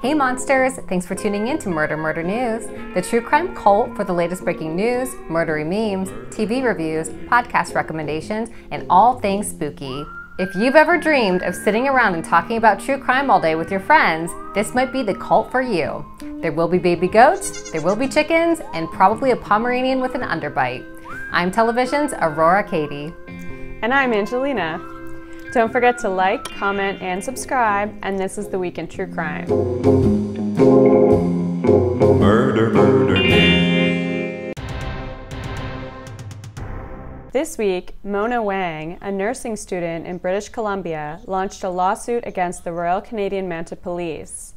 Hey monsters! Thanks for tuning in to Murder Murder News, the true crime cult for the latest breaking news, murdery memes, TV reviews, podcast recommendations, and all things spooky. If you've ever dreamed of sitting around and talking about true crime all day with your friends, this might be the cult for you. There will be baby goats, there will be chickens, and probably a Pomeranian with an underbite. I'm television's Aurora Katie. And I'm Angelina. Don't forget to like, comment, and subscribe, and this is the Week in True Crime. Murder, murder, news. This week, Mona Wang, a nursing student in British Columbia, launched a lawsuit against the Royal Canadian Mounted Police.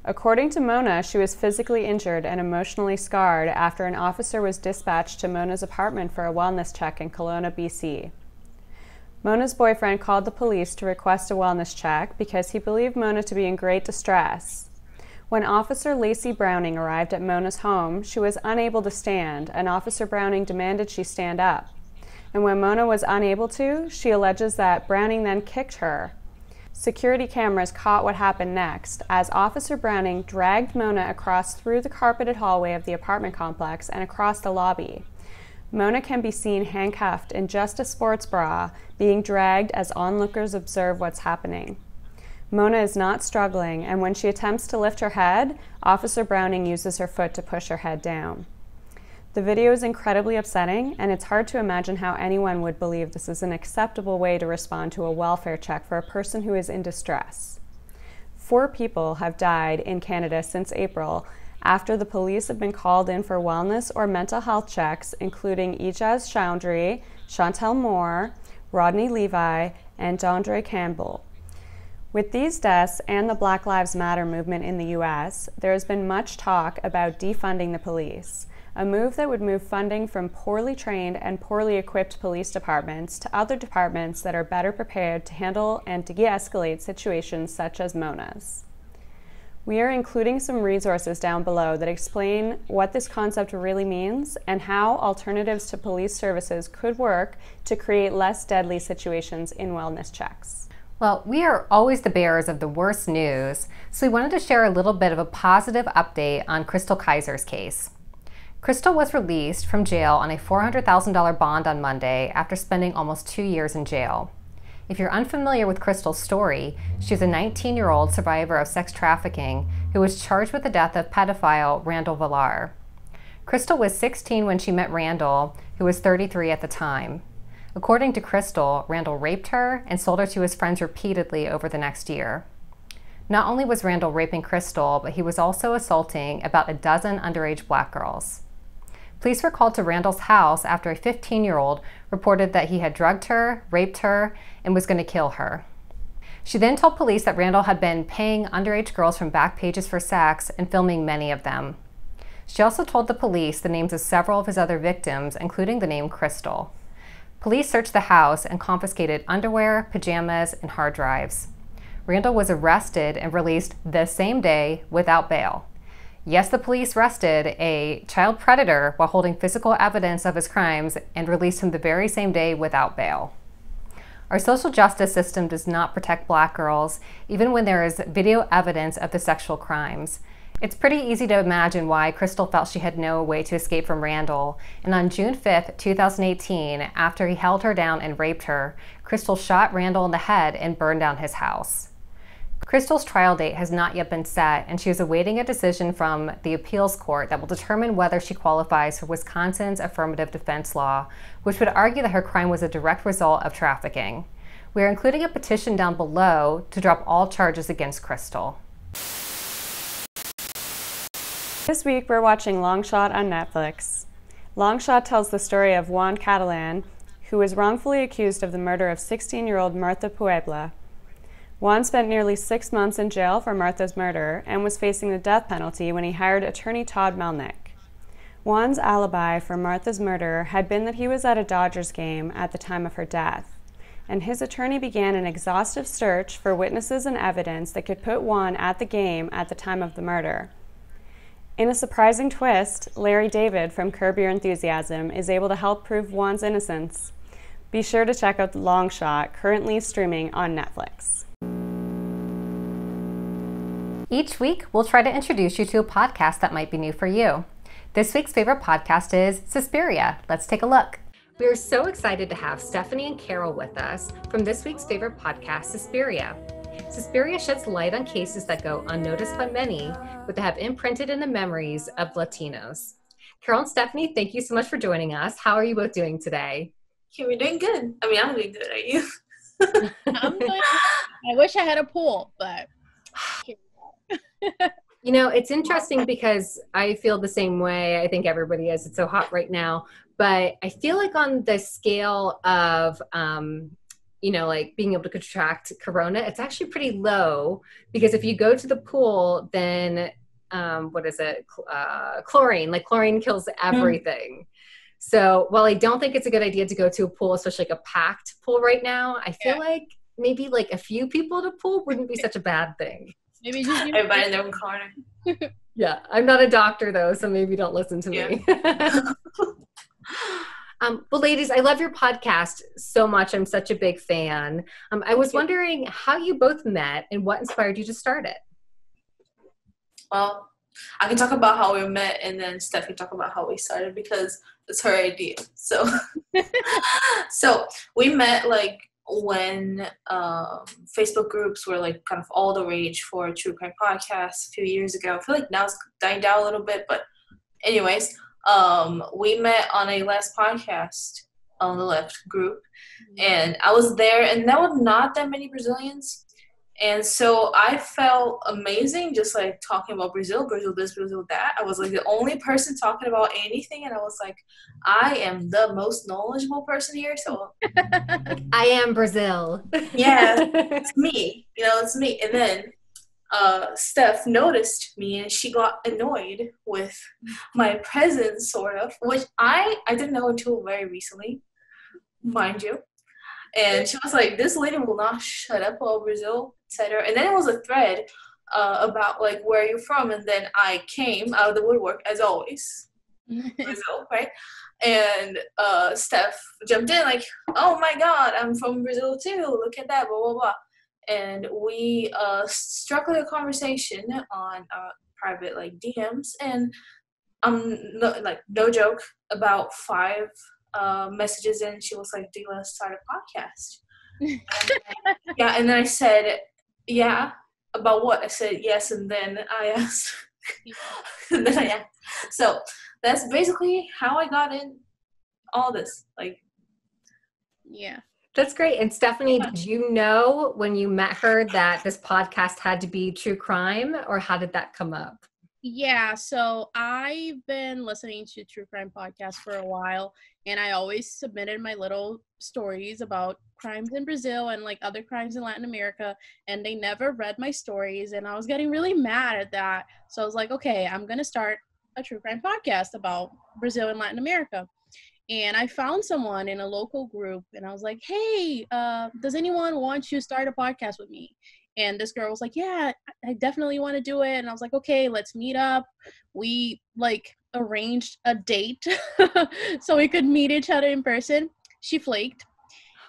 According to Mona, she was physically injured and emotionally scarred after an officer was dispatched to Mona's apartment for a wellness check in Kelowna, BC. Mona's boyfriend called the police to request a wellness check because he believed Mona to be in great distress. When Officer Lacey Browning arrived at Mona's home, she was unable to stand, and Officer Browning demanded she stand up. And when Mona was unable to, she alleges that Browning then kicked her. Security cameras caught what happened next, as Officer Browning dragged Mona across through the carpeted hallway of the apartment complex and across the lobby. Mona can be seen handcuffed in just a sports bra, being dragged as onlookers observe what's happening. Mona is not struggling, and when she attempts to lift her head, Officer Browning uses her foot to push her head down. The video is incredibly upsetting, and it's hard to imagine how anyone would believe this is an acceptable way to respond to a welfare check for a person who is in distress. 4 people have died in Canada since April, after the police have been called in for wellness or mental health checks, including Ijaz Chowdhury, Chantel Moore, Rodney Levi, and Dondre Campbell. With these deaths and the Black Lives Matter movement in the US, there has been much talk about defunding the police, a move that would move funding from poorly trained and poorly equipped police departments to other departments that are better prepared to handle and de-escalate situations such as Mona's. We are including some resources down below that explain what this concept really means and how alternatives to police services could work to create less deadly situations in wellness checks. Well, we are always the bearers of the worst news, so we wanted to share a little bit of a positive update on Chrystul Kizer's case. Crystul was released from jail on a $400,000 bond on Monday after spending almost 2 years in jail. If you're unfamiliar with Crystul's story, she was a 19-year-old survivor of sex trafficking who was charged with the death of pedophile Randall Villar. Crystul was 16 when she met Randall, who was 33 at the time. According to Crystul, Randall raped her and sold her to his friends repeatedly over the next year. Not only was Randall raping Crystul, but he was also assaulting about a dozen underage black girls. Police were called to Randall's house after a 15-year-old reported that he had drugged her, raped her, and was going to kill her. She then told police that Randall had been paying underage girls from back pages for sex and filming many of them. She also told the police the names of several of his other victims, including the name Crystul. Police searched the house and confiscated underwear, pajamas, and hard drives. Randall was arrested and released the same day without bail. Yes, the police arrested a child predator while holding physical evidence of his crimes and released him the very same day without bail. Our social justice system does not protect black girls, even when there is video evidence of the sexual crimes. It's pretty easy to imagine why Crystul felt she had no way to escape from Randall, and on June 5th, 2018, after he held her down and raped her, Crystul shot Randall in the head and burned down his house. Crystul's trial date has not yet been set, and she is awaiting a decision from the appeals court that will determine whether she qualifies for Wisconsin's affirmative defense law, which would argue that her crime was a direct result of trafficking. We are including a petition down below to drop all charges against Crystul. This week we're watching Long Shot on Netflix. Long Shot tells the story of Juan Catalan, who was wrongfully accused of the murder of 16-year-old Martha Puebla. Juan spent nearly 6 months in jail for Martha's murder and was facing the death penalty when he hired attorney Todd Melnick. Juan's alibi for Martha's murder had been that he was at a Dodgers game at the time of her death, and his attorney began an exhaustive search for witnesses and evidence that could put Juan at the game at the time of the murder. In a surprising twist, Larry David from Curb Your Enthusiasm is able to help prove Juan's innocence. Be sure to check out Long Shot, currently streaming on Netflix. Each week, we'll try to introduce you to a podcast that might be new for you. This week's favorite podcast is Suspiria. Let's take a look. We are so excited to have Stephanie and Carol with us from this week's favorite podcast, Suspiria. Suspiria sheds light on cases that go unnoticed by many, but that have imprinted in the memories of Latinos. Carol and Stephanie, thank you so much for joining us. How are you both doing today? Okay, we're doing good. I mean, I'm doing good. Are you? I'm doing. I wish I had a pool, but. You know, it's interesting because I feel the same way. I think everybody is. It's so hot right now. But I feel like on the scale of, like being able to contract corona, it's actually pretty low because if you go to the pool, then chlorine, like chlorine kills everything. So while I don't think it's a good idea to go to a pool, especially like a packed pool right now, I feel like maybe like a few people at a pool wouldn't be such a bad thing. Maybe just everybody in their own corner. Yeah, I'm not a doctor though, so maybe don't listen to me. Well, ladies, I love your podcast so much. I'm such a big fan. I was wondering how you both met and what inspired you to start it. Well, I can talk about how we met, and then Steph can talk about how we started because it's her idea. So, so we met like when Facebook groups were like kind of all the rage for true crime podcasts a few years ago. I feel like now it's dying down a little bit, but anyways, we met on a last podcast on the left group, and I was there, and there were not that many Brazilians. And so I felt amazing just like talking about Brazil this, Brazil that. I was like the only person talking about anything, and I was like, I am the most knowledgeable person here. So I am Brazil. Yeah, it's me. It's me. And then Steph noticed me, and she got annoyed with my presence, sort of, which I didn't know until very recently, mind you. And she was like, this lady will not shut up about Brazil, etc. And then it was a thread about, like, where are you from? And then I came out of the woodwork, as always, Brazil, right? And Steph jumped in, like, oh, my God, I'm from Brazil, too. Look at that, blah, blah, blah. And we struck a conversation on private, like, DMs. And no joke, about 5 messages in, she was like, do you want to start a podcast? And then I said, yeah. About what? I said yes, and then I asked. And then I asked. So that's basically how I got in all this. Like, yeah. That's great. And Stephanie, did you know when you met her that this podcast had to be true crime, or how did that come up? Yeah, so I've been listening to true crime podcasts for a while, and I always submitted my little stories about crimes in Brazil and like other crimes in Latin America, and they never read my stories, and I was getting really mad at that. So I was like, okay, I'm going to start a true crime podcast about Brazil and Latin America. And I found someone in a local group, and I was like, hey, does anyone want to start a podcast with me? And this girl was like, yeah, I definitely want to do it. And I was like, okay, let's meet up. We like arranged a date so we could meet each other in person. She flaked.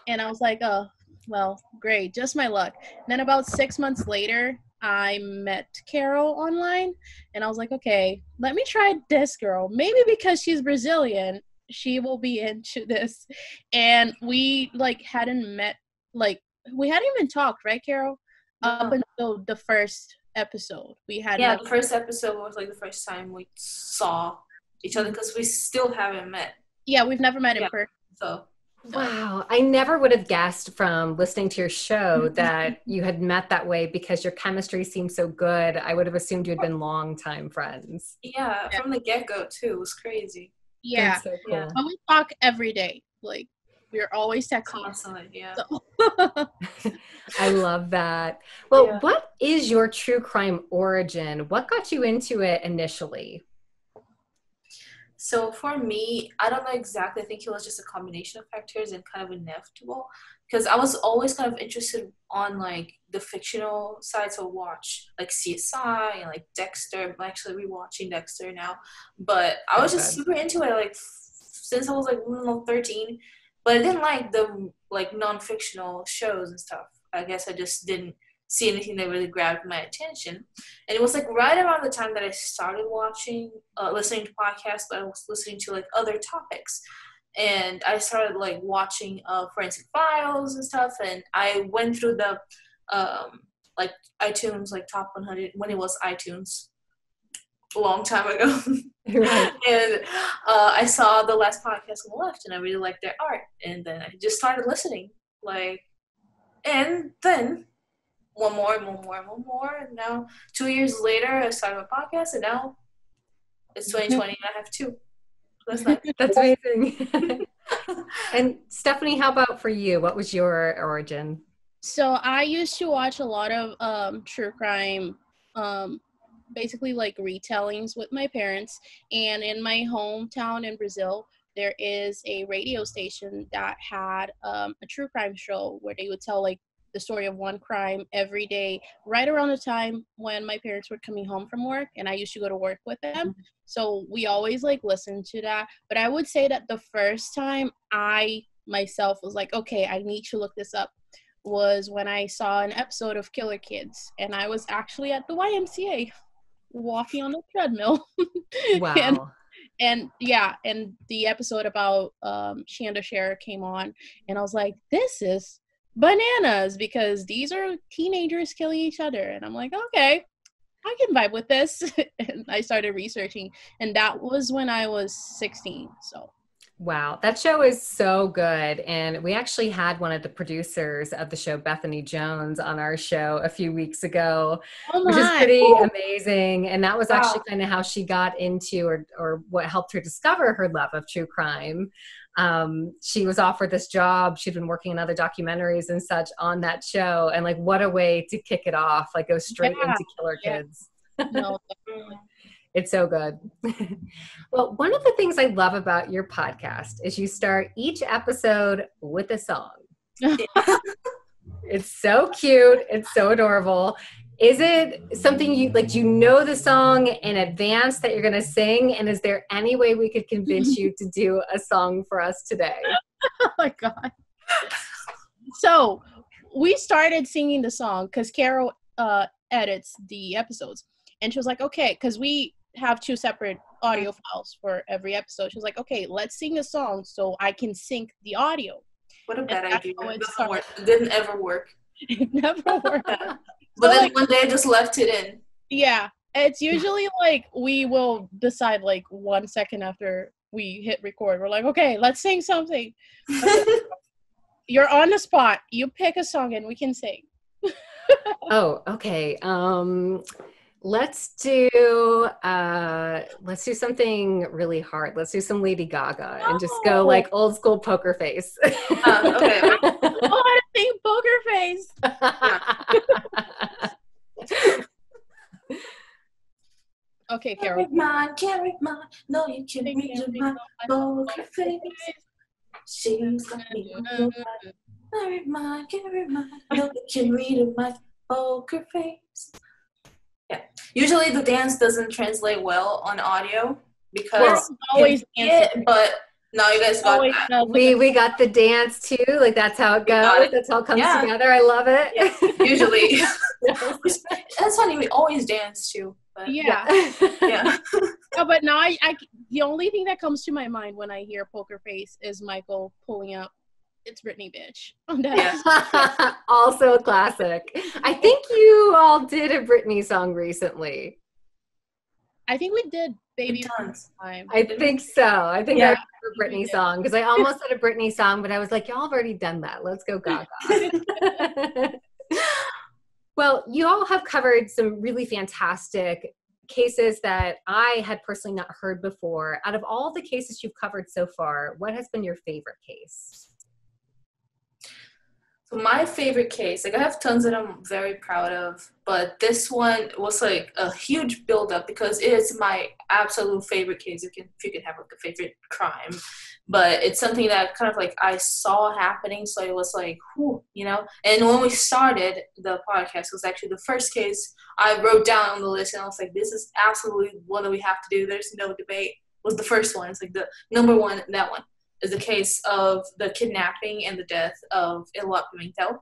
And I was like, oh, well, great. Just my luck. And then about 6 months later, I met Carol online. And I was like, okay, let me try this girl. Maybe because she's Brazilian, she will be into this. And we like hadn't met, like we hadn't even talked, right, Carol? Up until the first episode. We had the first episode was like the first time we saw each other because we still haven't met. Yeah, we've never met in person. So wow, I never would have guessed from listening to your show that you had met that way because your chemistry seemed so good. I would have assumed you had been longtime friends. Yeah, from the get-go too. It was crazy. Yeah. That's so cool. Yeah. But we talk every day. Like, we're always texting. Constantly, yeah. So. I love that. Well, what is your true crime origin? What got you into it initially? So for me, I don't know exactly. I think it was just a combination of factors and kind of inevitable because I was always kind of interested on like the fictional side. So watch like CSI and like Dexter. I'm actually rewatching Dexter now, but I was just super into it like since I was like 13. But I didn't like the like non-fictional shows and stuff. I guess I just didn't see anything that really grabbed my attention. And it was like right around the time that I started listening to podcasts, but I was listening to like other topics. And I started like watching Forensic Files and stuff, and I went through the like iTunes like top 100 when it was iTunes a long time ago. Right. And I saw the last podcast on the left, and I really liked their art, and then I just started listening, like, and then one more, and now 2 years later I started a podcast, and now it's 2020 and I have two. That's nice. That's amazing. And Stephanie, how about for you? What was your origin? So I used to watch a lot of true crime, basically like retellings with my parents. And in my hometown in Brazil, there is a radio station that had a true crime show where they would tell like the story of one crime every day, right around the time when my parents were coming home from work, and I used to go to work with them. So we always like listened to that. But I would say that the first time I myself was like, okay, I need to look this up, was when I saw an episode of Killer Kids, and I was actually at the YMCA walking on the treadmill. Wow. And yeah, and the episode about Shanda Sharer came on, and I was like, this is bananas, because these are teenagers killing each other. And I'm like, okay, I can vibe with this. And I started researching, and that was when I was 16. So wow, that show is so good. And we actually had one of the producers of the show, Bethany Jones, on our show a few weeks ago, which is pretty amazing. And that was actually kind of how she got into, or what helped her discover her love of true crime. She was offered this job. She'd been working on other documentaries and such on that show. And like, what a way to kick it off, like go straight into Killer Kids. No, definitely. It's so good. Well, one of the things I love about your podcast is you start each episode with a song. It's so cute. It's so adorable. Is it something you like? Do you know the song in advance that you're going to sing? And is there any way we could convince you to do a song for us today? Oh my God. So we started singing the song because Carol edits the episodes. And she was like, okay, because we have 2 separate audio files for every episode. She was like, okay, let's sing a song so I can sync the audio. What a bad idea. It doesn't work. It didn't ever work. It never worked. But then like, one day I just left it in. Yeah. It's usually like we will decide like 1 second after we hit record. We're like, okay, let's sing something. You're on the spot. You pick a song and we can sing. Oh, okay. Let's do something really hard. Let's do some Lady Gaga and just go like old school Poker Face. Okay. Oh, I think Poker Face. Okay, Carol. Can't read mine. No, you can read my poker face. She's got me on your mind. Can't read mine. No, you can read my poker face. Yeah. Usually the dance doesn't translate well on audio because always but no, you guys got that. We got the dance too. Like that's how it goes. That's how it comes together. I love it. Yeah. Usually. That's funny. We always dance too. But yeah. No, but now I the only thing that comes to my mind when I hear Poker Face is Michael pulling up It's Britney, bitch. Also a classic. I think you all did a Britney song recently. I think we did Baby Tons. Time. I think so. I think I remember a Britney song because I almost had a Britney song, but I was like, y'all have already done that. Let's go Gaga. Well, you all have covered some really fantastic cases that I had personally not heard before. Out of all the cases you've covered so far, what has been your favorite case? So my favorite case, like I have tons that I'm very proud of, but this one was like a huge buildup because it is my absolute favorite case. If you can have like a favorite crime, but it's something that kind of like I saw happening, so it was like, whew, you know. And when we started the podcast, it was actually the first case I wrote down on the list, and I was like, this is absolutely one that we have to do. There's no debate. Was the first one. It's like the number one. That one is the case of the kidnapping and the death of Elwak Pimentel.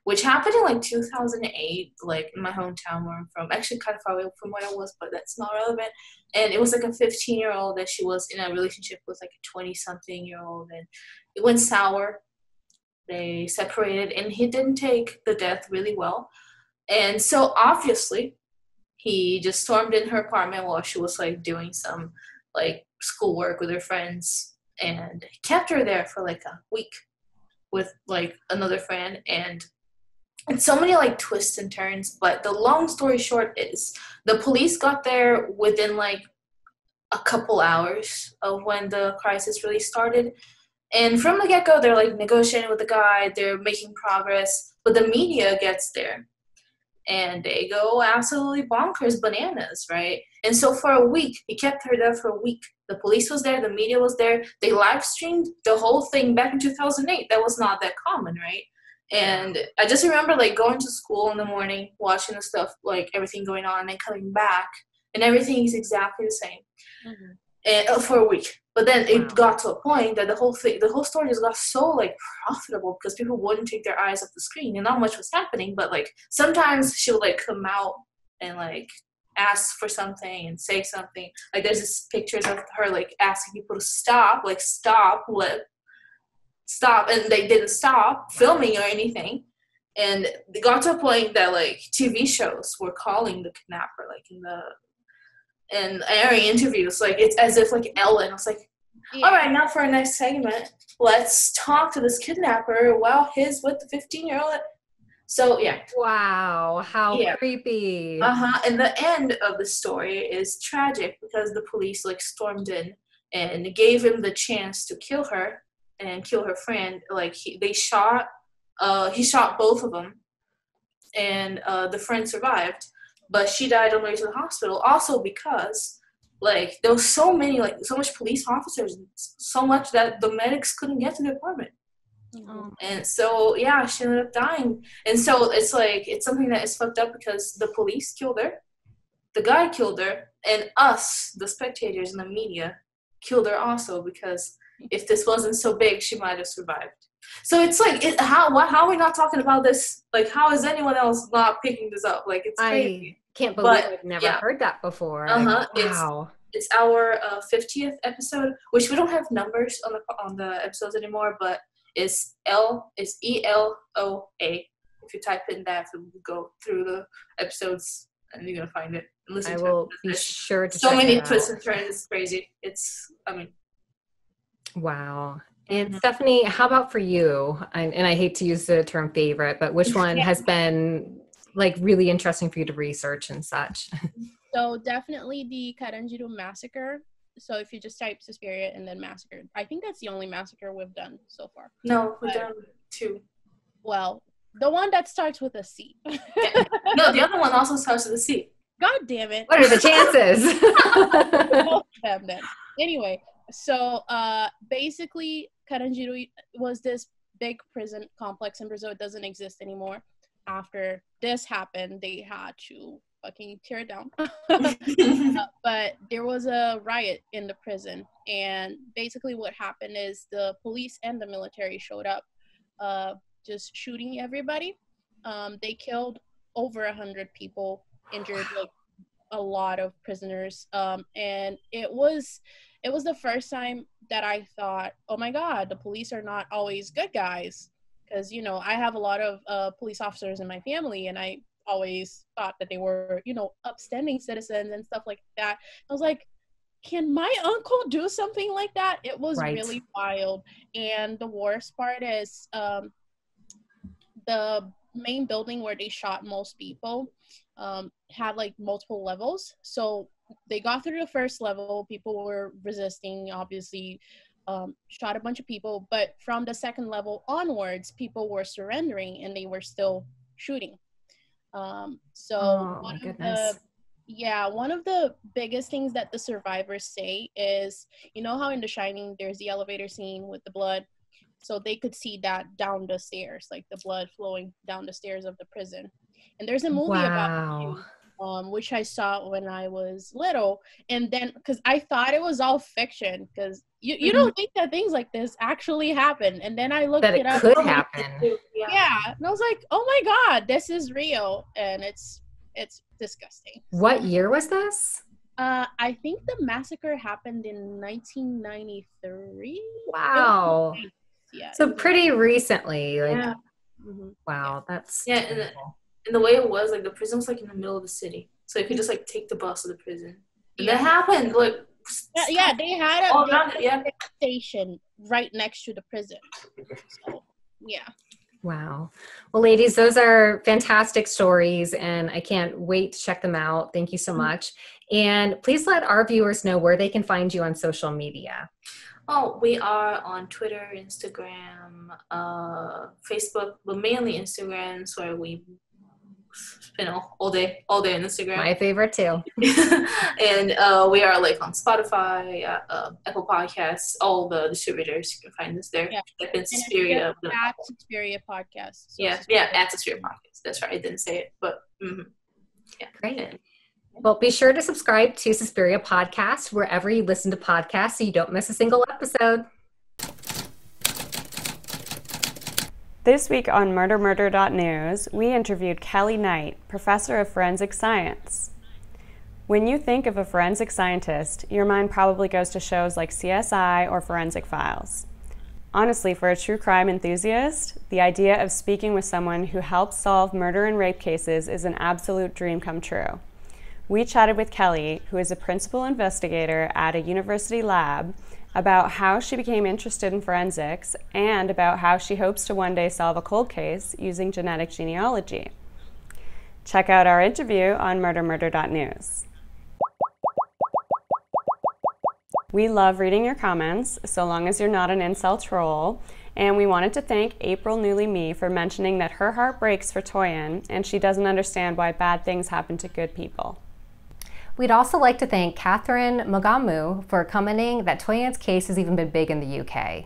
which happened in like 2008, like in my hometown where I'm from. Actually, kind of far away from where I was, but that's not relevant. And it was like a 15-year-old that she was in a relationship with like a 20-something-year-old, and it went sour. They separated, and he didn't take the death really well. And so obviously, he just stormed in her apartment while she was like doing some like schoolwork with her friends, and kept her there for like a week with like another friend, and so many like twists and turns. But the long story short is the police got there within like a couple hours of when the crisis really started. And from the get-go, they're like negotiating with the guy, they're making progress, but the media gets there and they go absolutely bonkers, bananas, right? And so for a week, he kept her there for a week. The police was there, the media was there, they live streamed the whole thing back in 2008. That was not that common, right? And I just remember like going to school in the morning, watching the stuff, like everything going on, and coming back, and everything is exactly the same. Mm-hmm. And for a week. But then it got to a point that the whole story just got so like profitable because people wouldn't take their eyes off the screen, and not much was happening. But like sometimes she'll like come out and like ask for something and say something. Like there's this pictures of her like asking people to stop, like stop, and they didn't stop filming or anything. And it got to a point that like TV shows were calling the kidnapper, like in airing interviews, like it's as if like Ellen was like, all right, now for our next segment, let's talk to this kidnapper while he's with the 15-year-old. So yeah. Wow, how creepy. And the end of the story is tragic because the police like stormed in and gave him the chance to kill her and kill her friend. Like he shot both of them, and the friend survived. But she died on the way to the hospital, also because, like, there was so much police officers, so much that the medics couldn't get to the apartment. Oh. And so, yeah, she ended up dying. And so it's, like, it's something that is fucked up because the police killed her, the guy killed her, and us, the spectators and the media, killed her also because if this wasn't so big, she might have survived. So it's like, how are we not talking about this? Like, how is anyone else not picking this up? Like, it's crazy. I can't believe I've never heard that before. Wow. It's our 50th episode, which we don't have numbers on the episodes anymore, but it's ELOA. If you type in that, we'll go through the episodes and you're gonna find it. And listen to it. I will be sure to. So many twists and turns. It's crazy. Wow. And Stephanie, how about for you? And I hate to use the term favorite, but which one has been like really interesting for you to research and such? So definitely the Karanjiro massacre. So if you just type Suspiria and then massacre, I think that's the only massacre we've done so far. No, we've done 2. Well, the one that starts with a C. No, the other one also starts with a C. God damn it. What are the chances? Both of them then. Anyway, so basically Karanjiro was this big prison complex in Brazil. It doesn't exist anymore. After this happened, they had to fucking tear it down. But there was a riot in the prison, and basically what happened is the police and the military showed up, just shooting everybody. They killed over 100 people, injured like a lot of prisoners, and it was the first time that I thought, oh my God, the police are not always good guys. Because, you know, I have a lot of police officers in my family, and I always thought that they were, you know, upstanding citizens and stuff like that. I was like, can my uncle do something like that? It was really wild. And the worst part is the main building where they shot most people had like multiple levels. So they got through the first level. People were resisting, obviously, shot a bunch of people. But from the second level onwards, people were surrendering and they were still shooting. One of the biggest things that the survivors say is, you know how in The Shining there's the elevator scene with the blood? So they could see that down the stairs, like the blood flowing down the stairs of the prison. And there's a movie about it too. which I saw when I was little. And then, because I thought it was all fiction, because you don't think that things like this actually happen. And then I looked That it up. could happen. Yeah. And I was like, oh my God, this is real. And it's disgusting. What year was this? I think the massacre happened in 1993. Wow. Yeah. So pretty recently. Like, Yeah. wow, that's and the way it was, like, the prison was like in the middle of the city, so you could just like take the bus to the prison. And that happened, like, yeah, they had all around it, yeah. station right next to the prison. So, yeah. wow. Well, ladies, those are fantastic stories, and I can't wait to check them out. Thank you so much. And please let our viewers know where they can find you on social media. Oh, we are on Twitter, Instagram, Facebook, but mainly Instagram. Is where we spend all day on Instagram. My favorite too. And we are like on Spotify, Apple Podcasts, all the distributors. You can find us there. Yeah. Type in Suspiria. At Suspiria podcast. So Yeah, at Suspiria podcast. That's right. I didn't say it, but yeah. Great. Well, be sure to subscribe to Suspiria Podcast wherever you listen to podcasts so you don't miss a single episode. This week on MURDERMURDER.NEWS, we interviewed Kelly Knight, professor of forensic science. When you think of a forensic scientist, your mind probably goes to shows like CSI or Forensic Files. Honestly, for a true crime enthusiast, the idea of speaking with someone who helps solve murder and rape cases is an absolute dream come true. We chatted with Kelly, who is a principal investigator at a university lab, about how she became interested in forensics and about how she hopes to one day solve a cold case using genetic genealogy. Check out our interview on MURDERMURDER.NEWS. We love reading your comments, so long as you're not an incel troll, and we wanted to thank April Newly Me for mentioning that her heart breaks for Toyin and she doesn't understand why bad things happen to good people. We'd also like to thank Catherine Mogamu for commenting that Toyan's case has even been big in the UK.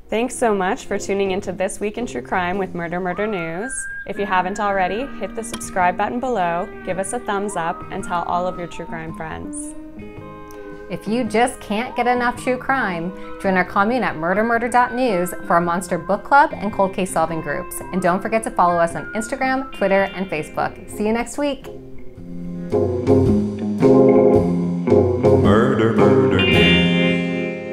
Thanks so much for tuning into This Week in True Crime with Murder Murder News. If you haven't already, hit the subscribe button below, give us a thumbs up, and tell all of your true crime friends. If you just can't get enough true crime, join our commune at MURDERMURDER.NEWS for our monster book club and cold case solving groups. And don't forget to follow us on Instagram, Twitter, and Facebook. See you next week. Murder, murder.